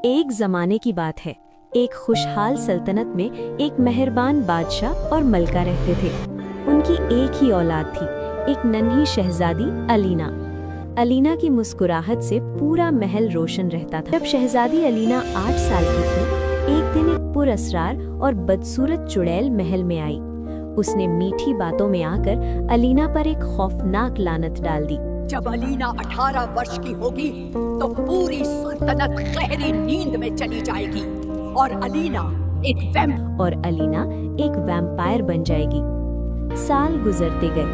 एक जमाने की बात है। एक खुशहाल सल्तनत में एक मेहरबान बादशाह और मलका रहते थे। उनकी एक ही औलाद थी, एक नन्ही शहजादी अलीना। अलीना की मुस्कुराहट से पूरा महल रोशन रहता था। जब शहजादी अलीना 8 साल की थी, एक दिन एक पुरअसरार और बदसूरत चुड़ैल महल में आई। उसने मीठी बातों में आकर अलीना पर एक खौफनाक लानत डाल दी। जब अलीना 18 वर्ष की होगी तो पूरी सल्तनत गहरी नींद में चली जाएगी और अलीना एक वैम्पायर बन जाएगी। साल गुजरते गए।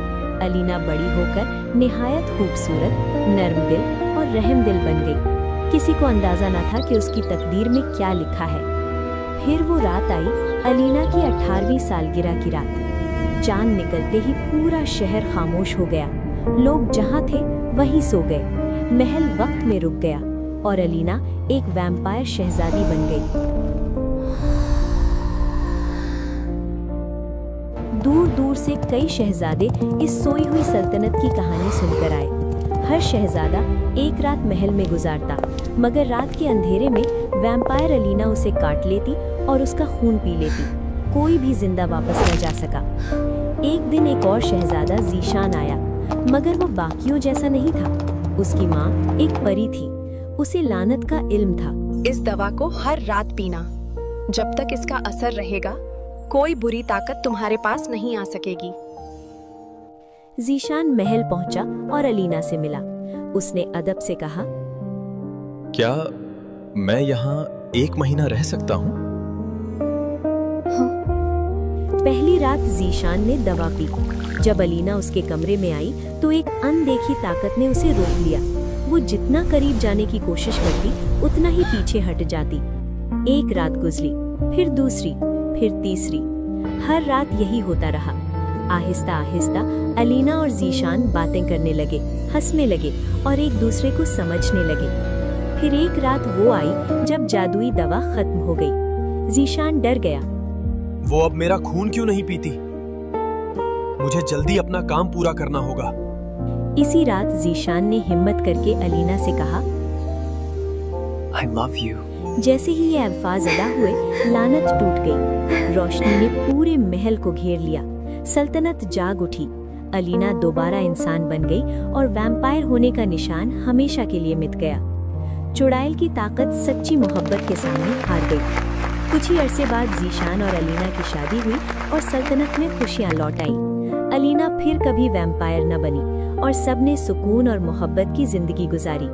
अलीना बड़ी होकर निहायत खूबसूरत, नर्म दिल और रहम दिल बन गई। किसी को अंदाजा न था कि उसकी तकदीर में क्या लिखा है। फिर वो रात आई, अलीना की 18वीं सालगिरह की रात। चांद निकलते ही पूरा शहर खामोश हो गया। लोग जहाँ थे वहीं सो गए। महल वक्त में रुक गया और अलीना एक वैम्पायर शहजादी बन गई। दूर दूर से कई शहजादे इस सोई हुई सल्तनत की कहानी सुनकर आए। हर शहजादा एक रात महल में गुजारता, मगर रात के अंधेरे में वैम्पायर अलीना उसे काट लेती और उसका खून पी लेती। कोई भी जिंदा वापस न जा सका। एक दिन एक और शहजादा ज़ीशान आया, मगर वो बाकियों जैसा नहीं था। उसकी माँ एक परी थी। उसे लानत का इल्म था। इस दवा को हर रात पीना। जब तक इसका असर रहेगा, कोई बुरी ताकत तुम्हारे पास नहीं आ सकेगी। ज़ीशान महल पहुंचा और अलीना से मिला। उसने अदब से कहा, क्या मैं यहाँ 1 महीना रह सकता हूँ? पहली रात ज़ीशान ने दवा पी। जब अलीना उसके कमरे में आई तो एक अनदेखी ताकत ने उसे रोक लिया। वो जितना करीब जाने की कोशिश करती, उतना ही पीछे हट जाती। एक रात गुजरी, फिर दूसरी, फिर तीसरी। हर रात यही होता रहा। आहिस्ता आहिस्ता अलीना और ज़ीशान बातें करने लगे, हंसने लगे और एक दूसरे को समझने लगे। फिर एक रात वो आई जब जादुई दवा खत्म हो गई। ज़ीशान डर गया। वो अब मेरा खून क्यों नहीं पीती? मुझे जल्दी अपना काम पूरा करना होगा। इसी रात ज़ीशान ने हिम्मत करके अलीना से कहा, I love you। जैसे ही ये अल्फाज अदा हुए, लानत टूट गई। रोशनी ने पूरे महल को घेर लिया। सल्तनत जाग उठी। अलीना दोबारा इंसान बन गई और वैम्पायर होने का निशान हमेशा के लिए मिट गया। चुड़ैल की ताकत सच्ची मोहब्बत के सामने हार गई। कुछ ही अरसे बाद ज़ीशान और अलीना की शादी हुई और सल्तनत में खुशियां लौट आईं। अलीना फिर कभी वैम्पायर न बनी और सबने सुकून और मोहब्बत की जिंदगी गुजारी।